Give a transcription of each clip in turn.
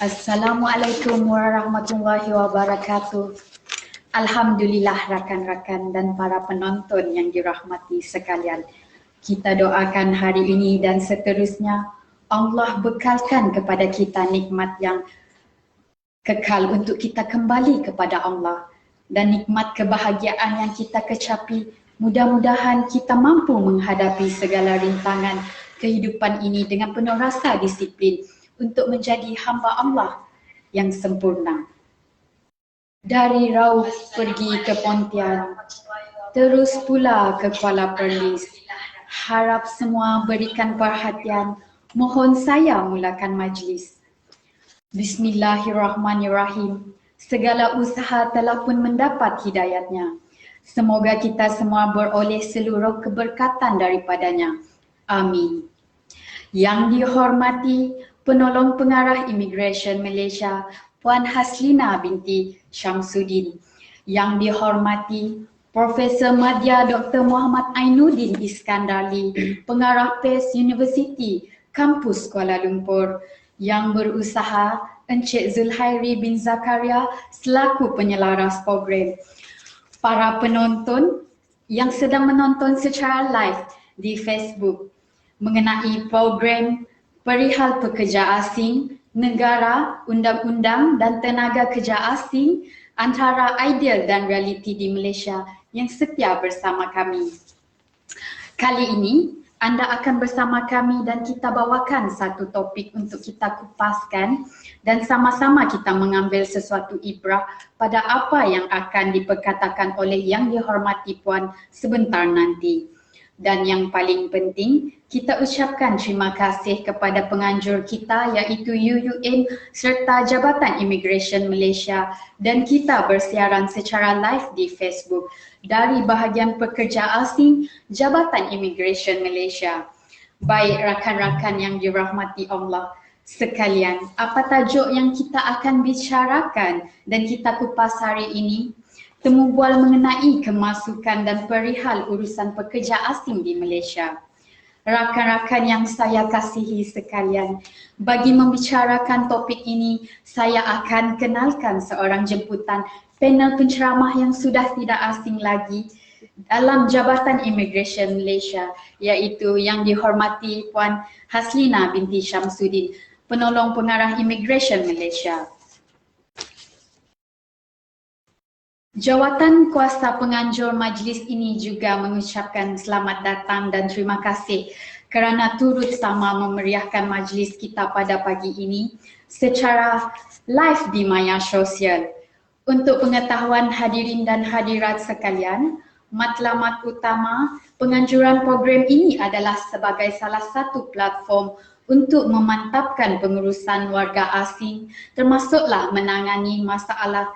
Assalamualaikum warahmatullahi wabarakatuh. Alhamdulillah rakan-rakan dan para penonton yang dirahmati sekalian. Kita doakan hari ini dan seterusnya Allah bekalkan kepada kita nikmat yang kekal untuk kita kembali kepada Allah dan nikmat kebahagiaan yang kita kecapi. Mudah-mudahan kita mampu menghadapi segala rintangan kehidupan ini dengan penuh rasa disiplin untuk menjadi hamba Allah yang sempurna. Dari Rauf pergi ke Pontian, terus pula ke Kuala Perlis. Harap semua berikan perhatian, mohon saya mulakan majlis. Bismillahirrahmanirrahim. Segala usaha telah pun mendapat hidayatnya. Semoga kita semua beroleh seluruh keberkatan daripadanya. Amin. Yang dihormati Penolong Pengarah Immigration Malaysia, Puan Haslina binti Syamsuddin. Yang dihormati Profesor Madya Dr. Muhammad Ainuddin Iskandarli, Pengarah PES University, Kampus Kuala Lumpur. Yang berusaha Encik Zulhairi bin Zakaria selaku penyelaras program. Para penonton yang sedang menonton secara live di Facebook mengenai program perihal pekerja asing, negara, undang-undang dan tenaga kerja asing antara ideal dan realiti di Malaysia yang setia bersama kami. Kali ini anda akan bersama kami dan kita bawakan satu topik untuk kita kupaskan dan sama-sama kita mengambil sesuatu ibrah pada apa yang akan diperkatakan oleh yang dihormati Puan sebentar nanti. Dan yang paling penting, kita ucapkan terima kasih kepada penganjur kita iaitu UUN serta Jabatan Immigration Malaysia dan kita bersiaran secara live di Facebook dari bahagian pekerja asing Jabatan Immigration Malaysia. Baik rakan-rakan yang dirahmati Allah sekalian, apa tajuk yang kita akan bicarakan dan kita kupas hari ini? Temu bual mengenai kemasukan dan perihal urusan pekerja asing di Malaysia. Rakan-rakan yang saya kasihi sekalian, bagi membicarakan topik ini, saya akan kenalkan seorang jemputan panel penceramah yang sudah tidak asing lagi dalam Jabatan Immigration Malaysia, iaitu yang dihormati Puan Haslina binti Syamsuddin, Penolong Pengarah Immigration Malaysia. Jawatan kuasa penganjur majlis ini juga mengucapkan selamat datang dan terima kasih kerana turut sama memeriahkan majlis kita pada pagi ini secara live di maya sosial. Untuk pengetahuan hadirin dan hadirat sekalian, matlamat utama penganjuran program ini adalah sebagai salah satu platform untuk memantapkan pengurusan warga asing termasuklah menangani masalah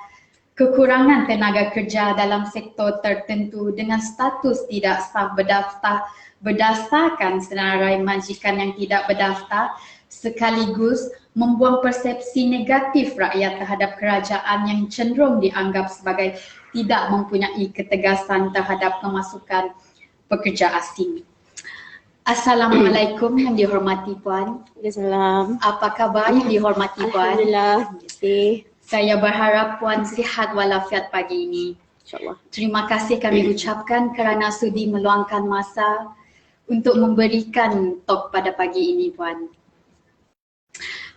kekurangan tenaga kerja dalam sektor tertentu dengan status tidak sah berdaftar berdasarkan senarai majikan yang tidak berdaftar sekaligus membuang persepsi negatif rakyat terhadap kerajaan yang cenderung dianggap sebagai tidak mempunyai ketegasan terhadap kemasukan pekerja asing. Assalamualaikum yang dihormati Puan. Waalaikumsalam. Apa khabar yang dihormati Puan? Alhamdulillah. Terima kasih. Saya berharap Puan sihat walafiat pagi ini. InsyaAllah. Terima kasih kami ucapkan kerana sudi meluangkan masa untuk memberikan talk pada pagi ini Puan.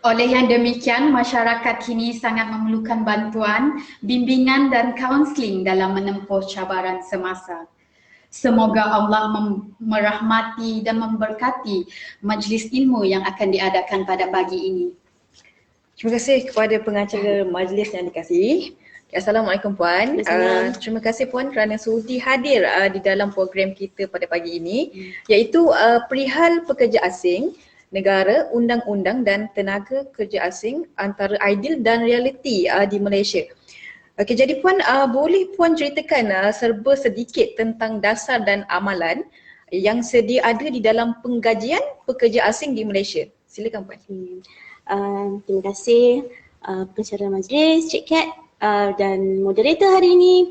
Oleh yang demikian, masyarakat kini sangat memerlukan bantuan, bimbingan dan kaunseling dalam menempuh cabaran semasa. Semoga Allah merahmati dan memberkati majlis ilmu yang akan diadakan pada pagi ini. Terima kasih kepada pengacara majlis yang dikasihi. Assalamualaikum Puan. Terima kasih Puan kerana sudi hadir di dalam program kita pada pagi ini, iaitu perihal pekerja asing, negara, undang-undang dan tenaga kerja asing antara ideal dan realiti di Malaysia. Okey, jadi Puan boleh Puan ceritakan serba sedikit tentang dasar dan amalan yang sedia ada di dalam penggajian pekerja asing di Malaysia. Silakan Puan. Terima kasih pengacara majlis, Cik Kat dan moderator hari ini,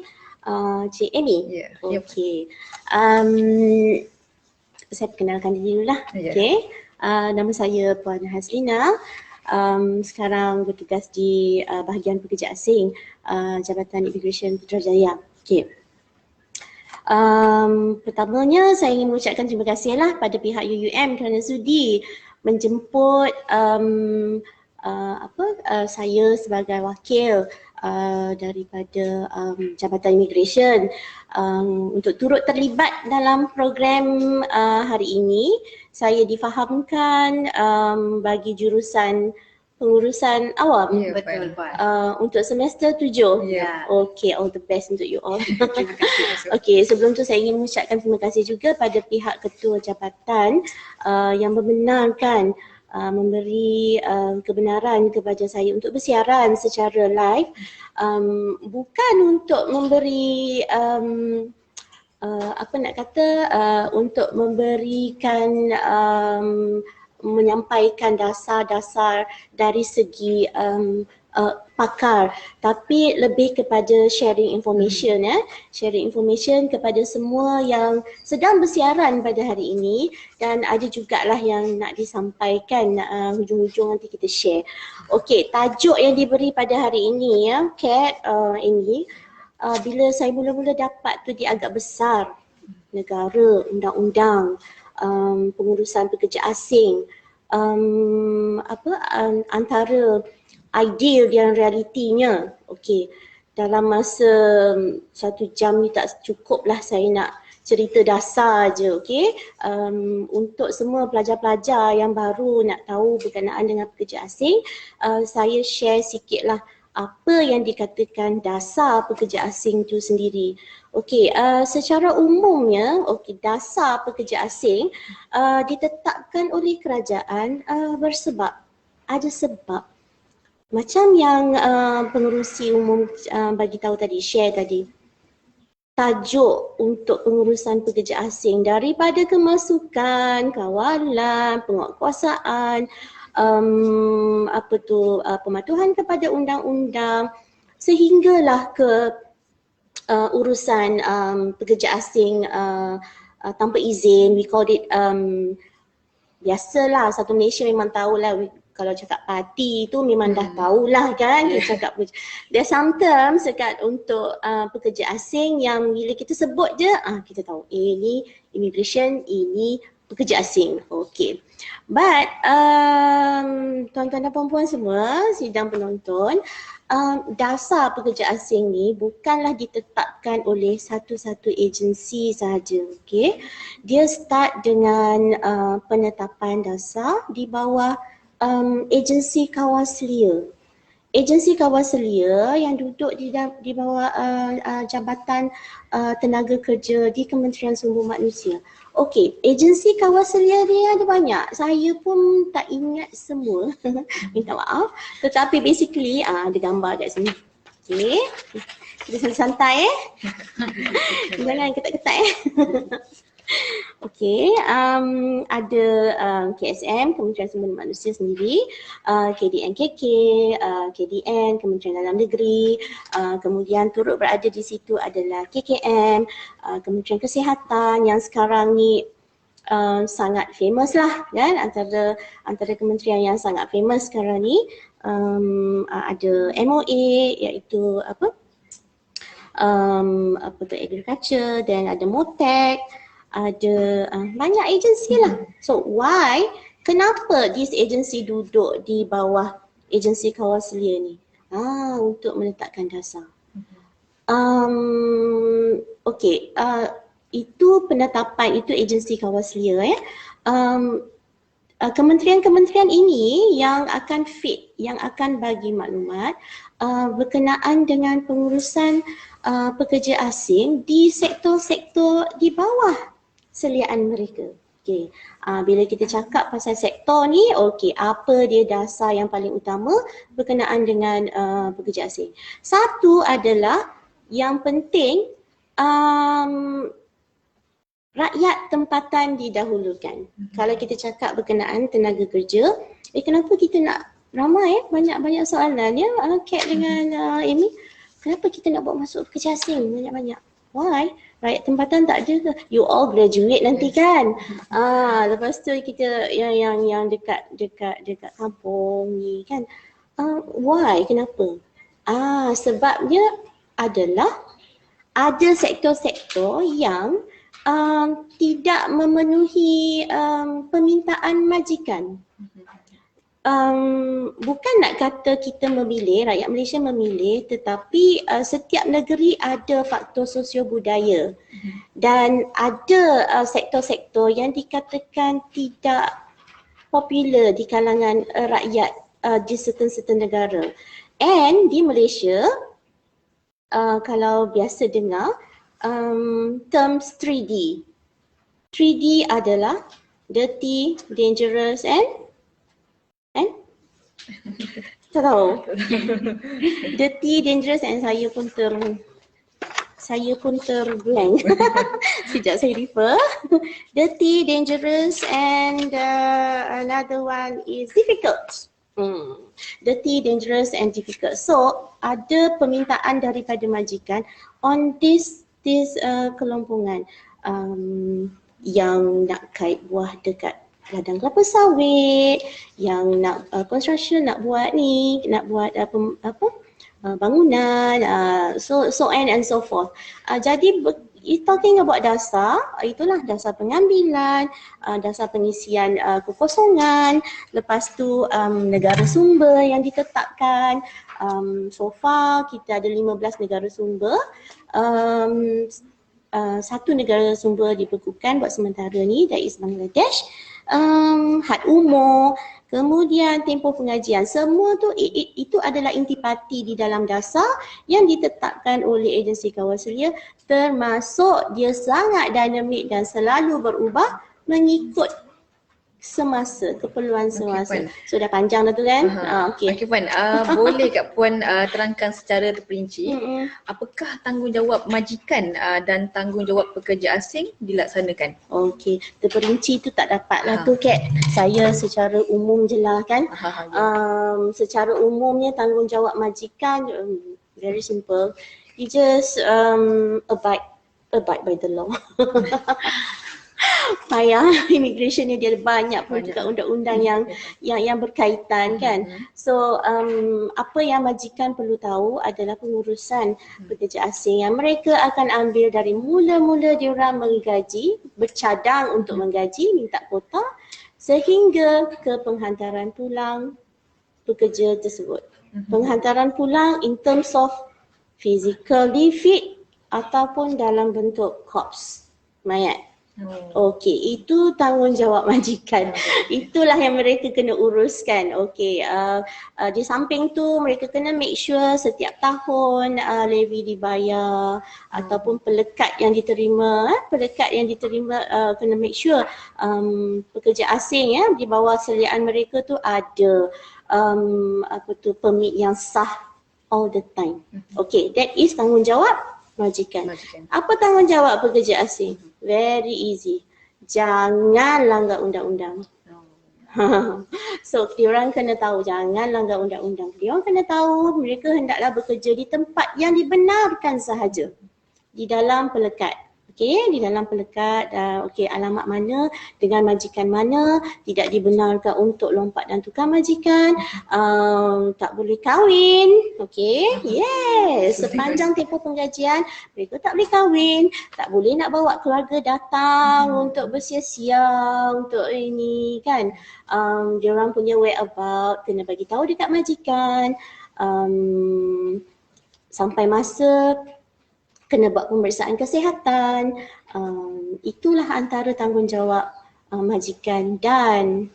Cik Amy. Okey. Saya perkenalkan diri dulu lah. Okey. Nama saya Puan Haslina. sekarang bertugas di bahagian pekerja asing Jabatan Immigration Putrajaya. Okay. Pertamanya saya ingin mengucapkan terima kasihlah pada pihak UUM kerana sudi menjemput saya sebagai wakil daripada Jabatan Immigration untuk turut terlibat dalam program hari ini. Saya difahamkan bagi jurusan pengurusan awam. Betul, Puan. Untuk semester 7. Okay, all the best untuk you all. Terima kasih. Okay, sebelum tu saya ingin mengucapkan terima kasih juga pada pihak ketua jabatan yang membenarkan memberi kebenaran kepada saya untuk bersiaran secara live, bukan untuk memberi untuk memberikan menyampaikan dasar-dasar dari segi pakar, tapi lebih kepada sharing information, sharing information kepada semua yang sedang bersiaran pada hari ini, dan ada jugalah yang nak disampaikan hujung-hujung nanti kita share. Okey, tajuk yang diberi pada hari ini Kat, ini bila saya mula-mula dapat tu dia agak besar, negara, undang-undang, pengurusan pekerja asing, antara ideal dan realitinya. Okey, dalam masa 1 jam ni tak cukup lah saya nak cerita dasar je. Okey, untuk semua pelajar-pelajar yang baru nak tahu berkenaan dengan pekerja asing, saya share sikit lah apa yang dikatakan dasar pekerja asing tu sendiri. Okey, secara umumnya, dasar pekerja asing ditetapkan oleh kerajaan bersebab. Ada sebab. Macam yang pengerusi umum bagi tahu tadi, share tadi. Tajuk untuk pengurusan pekerja asing daripada kemasukan, kawalan, penguatkuasaan, pematuhan kepada undang-undang, sehinggalah ke urusan pekerja asing tanpa izin. We call it biasalah, satu Malaysia memang tahulah, kalau cakap parti tu memang dah tahulah kan. Kita cakap there sometimes dekat untuk pekerja asing yang bila kita sebut je kita tahu ini immigration, ini pekerja asing. Okay, but tuan-tuan dan puan-puan semua, sidang penonton, dasar pekerja asing ni bukanlah ditetapkan oleh satu-satu agensi sahaja. Okay, dia start dengan penetapan dasar di bawah agensi Kawaslia. Agensi Kawaslia yang duduk di bawah Jabatan Tenaga Kerja di Kementerian Sumber Manusia. Okey, agensi Kawaslia ni ada banyak. Saya pun tak ingat semua. Minta maaf. Tetapi basically ada gambar kat sini. Okey. Kita santai Jangan ketat-ketat Okey, ada KSM, Kementerian Sumber Manusia sendiri, KDNKK, KDN, Kementerian Dalam Negeri, kemudian turut berada di situ adalah KKM, Kementerian Kesihatan yang sekarang ni sangat famous lah kan, antara kementerian yang sangat famous sekarang ni. Ada MOA iaitu agriculture, dan ada MOTEC, ada banyak agensi lah. So why, kenapa this agency duduk di bawah agensi Kawaslia ni? Untuk meletakkan dasar. Okey, itu penetapan, itu agensi Kawaslia kementerian-kementerian ini yang akan fit, yang akan bagi maklumat berkenaan dengan pengurusan pekerja asing di sektor-sektor di bawah seliaan mereka. Okay. Bila kita cakap pasal sektor ni, apa dia dasar yang paling utama berkenaan dengan pekerja asing? Satu adalah yang penting, rakyat tempatan didahulukan. Kalau kita cakap berkenaan tenaga kerja, kenapa kita nak ramai banyak-banyak soalan ya, Kat dengan Amy, kenapa kita nak buat masuk pekerja asing banyak-banyak? Why? Rakyat tempatan tak ada ke? You all graduate nanti kan? Lepas tu kita yang dekat kampung ni kan? Why? Kenapa? Sebabnya adalah ada sektor-sektor yang tidak memenuhi permintaan majikan. Bukan nak kata kita memilih, rakyat Malaysia memilih, tetapi setiap negeri ada faktor sosio-budaya dan ada sektor-sektor yang dikatakan tidak popular di kalangan rakyat di certain negara. And di Malaysia, kalau biasa dengar terms 3D. 3D adalah dirty, dangerous and tak tahu. Dirty, dangerous and saya pun terblank. Sekejap saya refer. Dirty, dangerous and another one is difficult. Dirty, dangerous and difficult. So ada permintaan daripada majikan on this kelompongan yang nak kait buah dekat ladang kelapa sawit, yang nak construction, nak buat bangunan, so on and so forth. Jadi talking about dasar, itulah dasar pengambilan, dasar pengisian kekosongan, lepas tu negara sumber yang ditetapkan. So far kita ada 15 negara sumber. Satu negara sumber dibekukan buat sementara ni, that is Bangladesh. Had umur, kemudian tempoh pengajian, semua tu itu adalah intipati di dalam dasar yang ditetapkan oleh agensi kawal selia, termasuk dia sangat dinamik dan selalu berubah mengikut semasa, keperluan semasa. So dah panjang dah tu kan? Okey Puan, boleh kat Puan terangkan secara terperinci apakah tanggungjawab majikan dan tanggungjawab pekerja asing dilaksanakan? Okey, terperinci tu tak dapat lah tu Kat. Saya secara umum je lah kan. Secara umumnya tanggungjawab majikan very simple. You just abide by the law. Payah immigration ni dia banyak pun juga undang-undang yang berkaitan kan. So apa yang majikan perlu tahu adalah pengurusan pekerja asing yang mereka akan ambil dari mula-mula diorang menggaji, bercadang untuk menggaji, minta kuota, sehingga ke penghantaran pulang pekerja tersebut. Penghantaran pulang in terms of physically fit ataupun dalam bentuk corpse, mayat. Okey, itu tanggungjawab majikan. Itulah yang mereka kena uruskan. Okey, di samping tu mereka kena make sure setiap tahun levy dibayar ataupun pelekat yang diterima, kena make sure pekerja asing di bawah seliaan mereka tu ada permit yang sah all the time. Okey, that is tanggungjawab majikan. Apa tanggungjawab pekerja asing? Very easy. Jangan langgar undang-undang. So, diorang kena tahu jangan langgar undang-undang. Diorang kena tahu mereka hendaklah bekerja di tempat yang dibenarkan sahaja. Di dalam pelekat. Okey, di dalam pelekat, alamat mana, dengan majikan mana, tidak dibenarkan untuk lompat dan tukar majikan, tak boleh kahwin, okey, yes, sepanjang tempoh penggajian, mereka tak boleh kahwin, tak boleh nak bawa keluarga datang untuk bersia-sia, untuk ini kan, diorang punya whereabout, kena bagi tahu dekat majikan, sampai masa kena buat pemeriksaan kesihatan. Itulah antara tanggungjawab majikan dan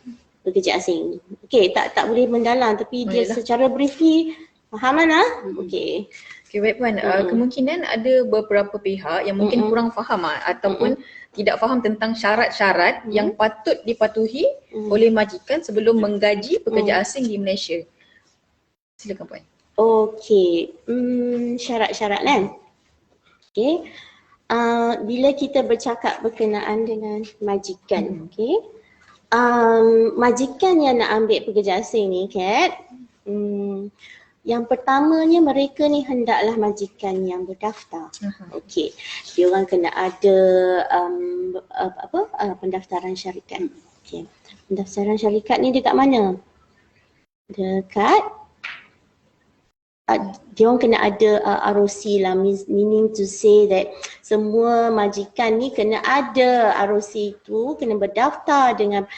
pekerja asing. Okey, tak boleh mendalam tapi dia secara briefly fahaman Okey. Okey, baik Puan. Kemungkinan ada beberapa pihak yang mungkin kurang faham ataupun tidak faham tentang syarat-syarat yang patut dipatuhi oleh majikan sebelum menggaji pekerja asing di Malaysia. Silakan Puan. Okey, syarat-syarat kan? Okay. Bila kita bercakap berkenaan dengan majikan, okay, majikan yang nak ambil pekerja asing ni Kat, Yang pertamanya mereka ni hendaklah majikan yang berdaftar. Okey. Dia orang kena ada pendaftaran syarikat. Okey. Pendaftaran syarikat ni dekat mana? Dekat dia orang kena ada ROC lah, meaning to say that semua majikan ni kena ada ROC itu, kena berdaftar dengan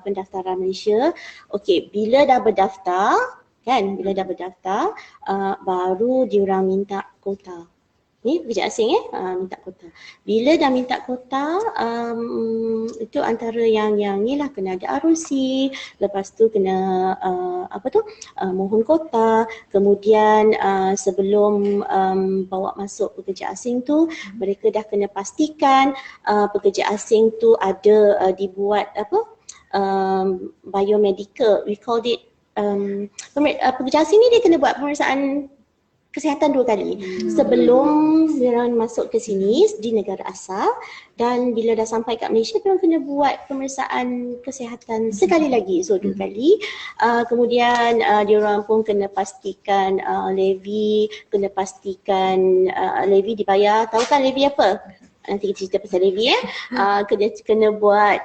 pendaftaran Malaysia. Okey, bila dah berdaftar kan, baru diorang minta kota. Ni pekerja asing minta kota. Bila dah minta kota, itu antara yang ni lah, kena ada ROC, lepas tu kena mohon kota, kemudian sebelum bawa masuk pekerja asing tu, mereka dah kena pastikan pekerja asing tu ada dibuat biomedical, we called it pekerja asing ni dia kena buat pemeriksaan kesihatan 2 kali sebelum dia masuk ke sini di negara asal, dan bila dah sampai kat Malaysia dia kena buat pemeriksaan kesihatan sekali lagi, so 2 kali. Kemudian dia orang pun kena pastikan levy, kena pastikan levy dibayar. Tahu kan levy apa? Nanti kita cerita pasal levy kena buat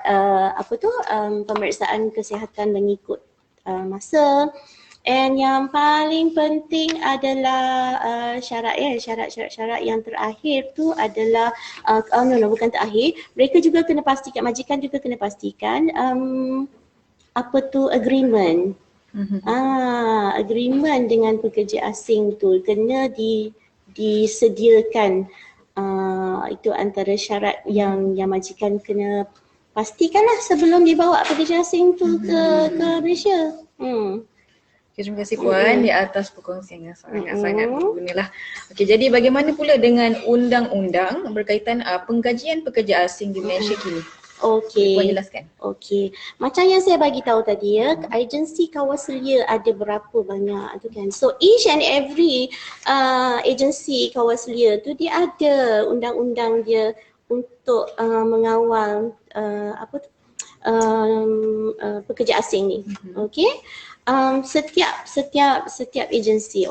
pemeriksaan kesihatan mengikut masa. And yang paling penting adalah syarat yang terakhir tu adalah bukan terakhir, mereka juga kena pastikan, majikan juga kena pastikan agreement. Agreement dengan pekerja asing tu kena disediakan. Itu antara syarat yang majikan kena pastikanlah sebelum dibawa pekerja asing tu ke Malaysia. Terima kasih Puan di atas perkongsian yang sangat-sangat berguna lah. Okey, jadi bagaimana pula dengan undang-undang berkaitan penggajian pekerja asing di Malaysia kini? Okey. Puan jelaskan. Okey. Macam yang saya bagi tahu tadi agensi kawaselia ada berapa banyak tu kan. So each and every agensi kawaselia tu dia ada undang-undang dia untuk mengawal pekerja asing ni. Okey. Setiap agensi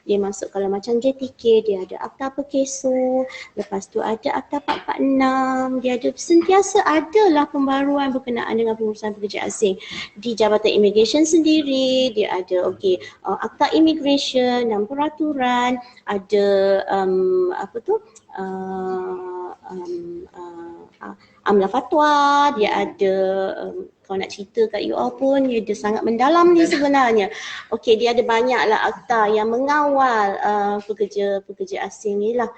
dia masuk, kalau macam JTK dia ada Akta Perkeso, lepas tu ada Akta 446, dia ada sentiasa adalah pembaruan berkenaan dengan pengurusan pekerja asing. Di Jabatan Immigration sendiri dia ada Akta Immigration dan peraturan, ada Amla Fatwa, dia ada kalau nak cerita kat you all pun dia sangat mendalam ni sebenarnya. Okey, dia ada banyaklah akta yang mengawal pekerja asing ni lah.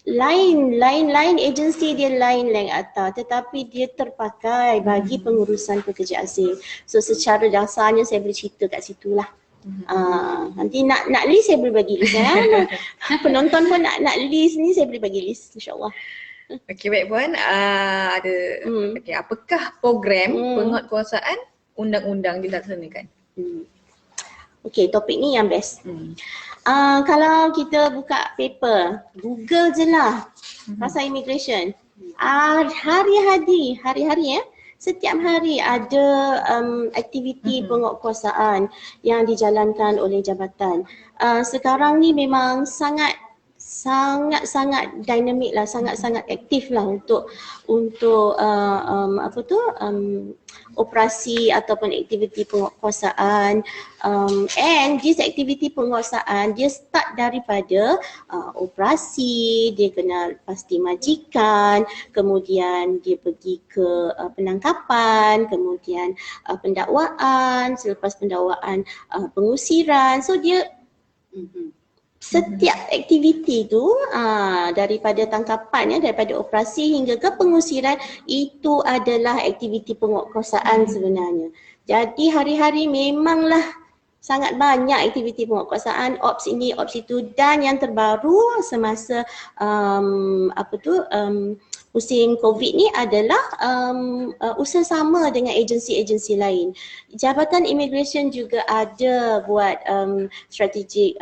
Lain agensi dia lain akta, tetapi dia terpakai bagi pengurusan pekerja asing. So secara dasarnya saya boleh cerita kat situ lah. Nanti nak list saya boleh bagi list penonton pun nak list ni saya boleh bagi list insyaAllah. Okey, baik Puan, apakah program penguatkuasaan undang-undang dilaksanakan? Okey, topik ni yang best. Kalau kita buka paper, Google je lah pasal immigration. Hari-hari setiap hari ada aktiviti penguatkuasaan yang dijalankan oleh jabatan. Sekarang ni memang sangat dinamik lah, sangat aktif lah untuk operasi ataupun aktiviti penguatkuasaan. And this aktiviti penguatkuasaan dia start daripada operasi, dia kena pasti majikan, kemudian dia pergi ke penangkapan, kemudian pendakwaan, selepas pendakwaan pengusiran. So dia setiap aktiviti tu daripada tangkapan daripada operasi hingga ke pengusiran itu adalah aktiviti penguatkuasaan sebenarnya. Jadi hari-hari memanglah sangat banyak aktiviti penguatkuasaan, ops ini, ops itu, dan yang terbaru semasa musim COVID ni adalah usaha sama dengan agensi-agensi lain. Jabatan Immigration juga ada buat strategik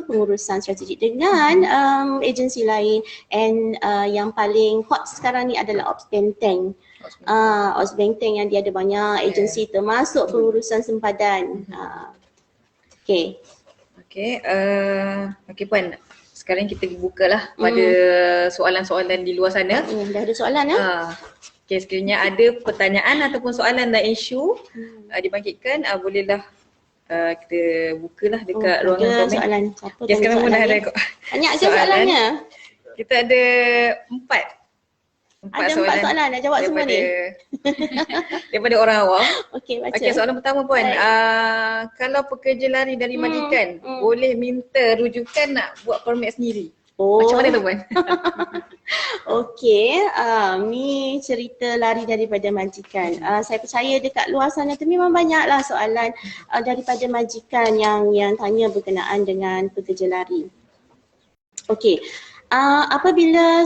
pengurusan strategik dengan agensi lain, and yang paling hot sekarang ni adalah Ops Benteng. Ops Benteng yang dia ada banyak agensi termasuk pengurusan sempadan. Okay. Okey, okey Puan. Sekarang kita bukalah pada soalan-soalan di luar sana. Dah ada soalan Okey, sekiranya ada pertanyaan ataupun soalan dan isu dibangkitkan, bolehlah kita bukalah dekat ruangan ada komen. soalan. Siapa Okey, sekarang pun dah ada banyak ke soalannya? Kita ada 4 Ada 4 soalan, dah jawab semua ni. Daripada orang awam. Okey, baca. Okey, soalan pertama Puan. Kalau pekerja lari dari majikan, boleh minta rujukan nak buat permit sendiri? Macam mana tu Puan? Okey, ni cerita lari daripada majikan. Saya percaya dekat luar sana tu memang banyaklah soalan daripada majikan yang tanya berkenaan dengan pekerja lari. Okey. Apabila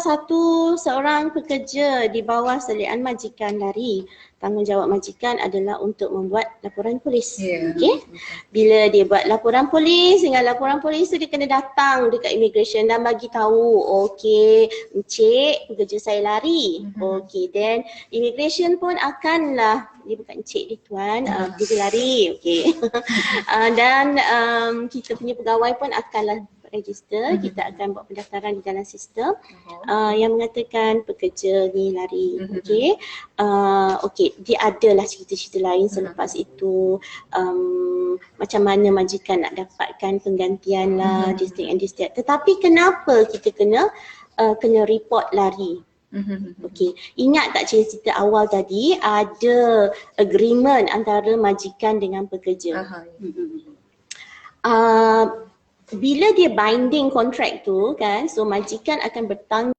seorang pekerja di bawah selian majikan lari, tanggungjawab majikan adalah untuk membuat laporan polis. Okey. Bila dia buat laporan polis, dengan laporan polis tu dia kena datang dekat immigration dan bagi tahu, okey, encik, pekerja saya lari. Okey, then immigration pun akanlah, dia bukan encik dia tuan, pekerja lari. Okey. Dan kita punya pegawai pun akanlah register, kita akan buat pendaftaran di dalam sistem yang mengatakan pekerja ni lari. Okey. Okey, dia adalah cerita-cerita lain selepas itu, macam mana majikan nak dapatkan penggantian lah, this thing and this that. Tetapi kenapa kita kena report lari? Okey, ingat tak cerita awal tadi ada agreement antara majikan dengan pekerja. Bila dia binding kontrak tu kan, so majikan akan bertanggung